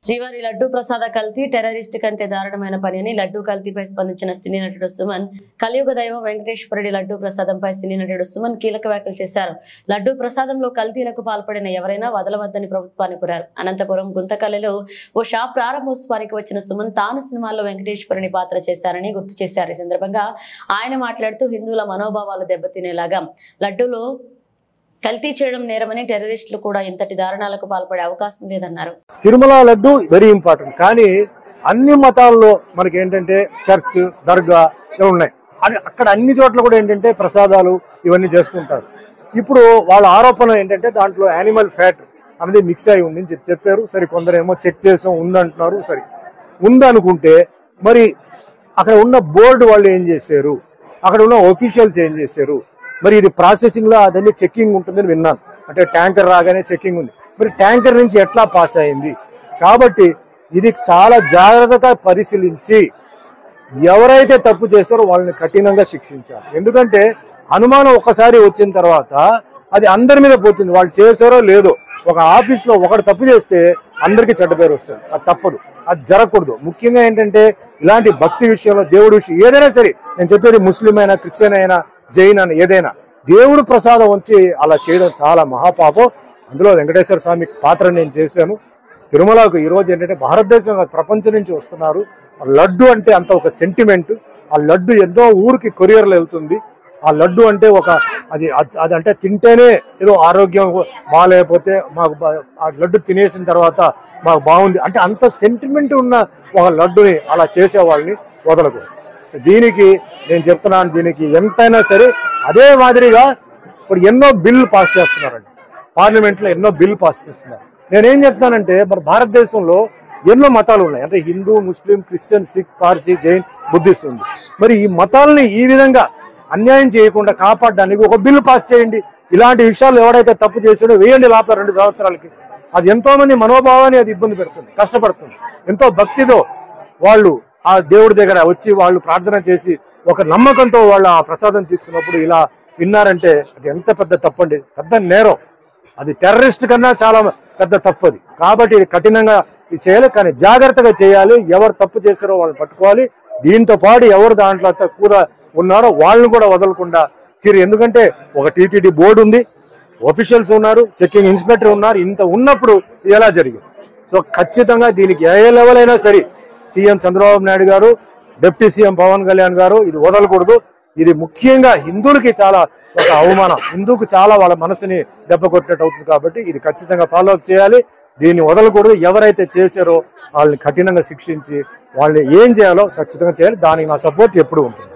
శ్రీవారి లడ్డూ ప్రసాద కల్తీ టెర్రరిస్ట్ కంటే దారుణమైన పని అని లడ్డూ కల్తీపై స్పందించిన సినీ నటుడు సుమన్ కలియుగ దైవం వెంకటేశ్వరుడి లడ్డూ ప్రసాదంపై సినీ నటుడు సుమన్ కీలక వ్యాఖ్యలు చేశారు. లడ్డూ ప్రసాదంలో కల్తీలకు పాల్పడిన ఎవరైనా వదలవద్దని ప్రభుత్వాన్ని కోరారు. అనంతపురం గుంతకల్లులో ఓ షాప్ ప్రారంభోత్సవానికి వచ్చిన సుమన్ తాను సినిమాల్లో వెంకటేశ్వరుని పాత్ర చేశారని గుర్తు చేశారు. ఈ సందర్భంగా ఆయన మాట్లాడుతూ హిందువుల మనోభావాలు దెబ్బతినేలాగా లడ్డూలో కల్తీ చేయడం నేరమని టెర్రరిస్టులు కూడా ఇంతటి దారుణాలకు పాల్పడే అవకాశం లేదన్నారు. Tirumala laddu very important. కానీ అన్ని మతాల్లో మనకి ఏంటంటే చర్చ్, దర్గా ఉన్నాయి. అక్కడ అన్ని చోట్ల కూడా ఏంటంటే ప్రసాదాలు ఇవన్నీ చేసుకుంటారు. ఇప్పుడు వాళ్ళ ఆరోపణ ఏంటంటే దాంట్లో యానిమల్ ఫ్యాట్ అనేది మిక్స్ అయి ఉంది అని చెప్పారు. సరే, కొందరేమో చెక్ చేసాం ఉందంటున్నారు. సరే, ఉందనుకుంటే మరి అక్కడ ఉన్న బోర్డు వాళ్ళు ఏం చేశారు, అక్కడ ఉన్న ఒఫీషియల్స్ ఏం చేశారు, మరి ఇది ప్రాసెసింగ్ లో అదన్నీ చెక్కింగ్ ఉంటుందని విన్నాను. అంటే ట్యాంకర్ రాగానే చెక్కింగ్ ఉంది. మరి ట్యాంకర్ నుంచి ఎట్లా పాస్ అయింది? కాబట్టి ఇది చాలా జాగ్రత్తగా పరిశీలించి ఎవరైతే తప్పు చేస్తారో వాళ్ళని కఠినంగా శిక్షించాలి. ఎందుకంటే అనుమానం ఒక్కసారి వచ్చిన తర్వాత అది అందరి మీద పోతుంది. వాళ్ళు చేశారో లేదో. ఒక ఆఫీస్ లో ఒకటి తప్పు చేస్తే అందరికీ చెడ్డ పేరు వస్తుంది. అది తప్పదు, అది జరగకూడదు. ముఖ్యంగా ఏంటంటే ఇలాంటి భక్తి విషయంలో, దేవుడి విషయం ఏదైనా సరే, నేను చెప్పేది ముస్లిం అయినా, క్రిస్టియన్ అయినా, జైన్ అని ఏదైనా, దేవుడు ప్రసాదం వచ్చి అలా చేయడం చాలా మహాపాపం. అందులో వెంకటేశ్వర స్వామి పాత్ర నేను చేశాను. తిరుమలకు ఈరోజు ఏంటంటే భారతదేశం, ప్రపంచం నుంచి వస్తున్నారు. లడ్డు అంటే అంత ఒక సెంటిమెంట్. ఆ లడ్డు ఎన్నో ఊరికి కొరియర్లు వెళ్తుంది. ఆ లడ్డు అంటే ఒక అది అంటే తింటేనే ఏదో ఆరోగ్యం బాగాలేకపోతే మాకు ఆ లడ్డు తినేసిన తర్వాత మాకు బాగుంది అంటే అంత సెంటిమెంట్ ఉన్న ఒక లడ్డుని అలా చేసే వాళ్ళని వదలకూడదు. దీనికి నేను చెప్తున్నాను, దీనికి ఎంతైనా సరే అదే మాదిరిగా ఇప్పుడు ఎన్నో బిల్లు పాస్ చేస్తున్నారండి. పార్లమెంట్ లో ఎన్నో బిల్లు పాస్ చేస్తున్నారు. నేనేం చెప్తానంటే మన భారతదేశంలో ఎన్నో మతాలు ఉన్నాయి. అంటే Hindu, Muslim, Christian, Sikh, Parsi, Jain, Buddhist ఉంది. మరి ఈ మతాలని ఈ విధంగా అన్యాయం చేయకుండా కాపాడడానికి ఒక బిల్లు పాస్ చేయండి. ఇలాంటి విషయాలు ఎవడైతే తప్పు చేసాడో వేయండి లోపల 2 సంవత్సరాలకి. అది ఎంతో మంది మనోభావాన్ని అది ఇబ్బంది పెడుతుంది, కష్టపడుతుంది. ఎంతో భక్తితో వాళ్ళు ఆ దేవుడి దగ్గర వచ్చి వాళ్ళు ప్రార్థన చేసి ఒక నమ్మకంతో వాళ్ళు ఆ ప్రసాదం తీసుకున్నప్పుడు ఇలా విన్నారంటే అది ఎంత పెద్ద తప్పండి, పెద్ద నేరం. అది టెర్రరిస్ట్ కన్నా చాలా పెద్ద తప్పు అది. కాబట్టి ఇది కఠినంగా ఇది చేయాలి, కానీ జాగ్రత్తగా చేయాలి. ఎవరు తప్పు చేశారో వాళ్ళని పట్టుకోవాలి. దీంతో పాటు ఎవరు దాంట్లో కూడా ఉన్నారో వాళ్ళని కూడా వదలకుండా ఎందుకంటే ఒక టీటీడీ బోర్డు ఉంది, ఆఫీషియల్స్ ఉన్నారు, చెకింగ్ ఇన్స్పెక్టర్ ఉన్నారు. ఇంత ఉన్నప్పుడు ఎలా జరిగింది? సో ఖచ్చితంగా దీనికి ఏ లెవెల్ అయినా సరే సీఎం చంద్రబాబు నాయుడు గారు, డిప్యూటీ సీఎం పవన్ కళ్యాణ్ గారు ఇది వదలకూడదు. ఇది ముఖ్యంగా హిందువులకి చాలా ఒక అవమానం, హిందూకు చాలా వాళ్ళ మనసుని దెబ్బ కొట్టినట్టు అవుతుంది. కాబట్టి ఇది ఖచ్చితంగా ఫాలో అప్ చేయాలి. దీన్ని వదలకూడదు. ఎవరైతే చేశారో వాళ్ళని కఠినంగా శిక్షించి వాళ్ళని ఏం చేయాలో ఖచ్చితంగా చేయాలి. దానికి నా సపోర్ట్ ఎప్పుడు ఉంటుంది.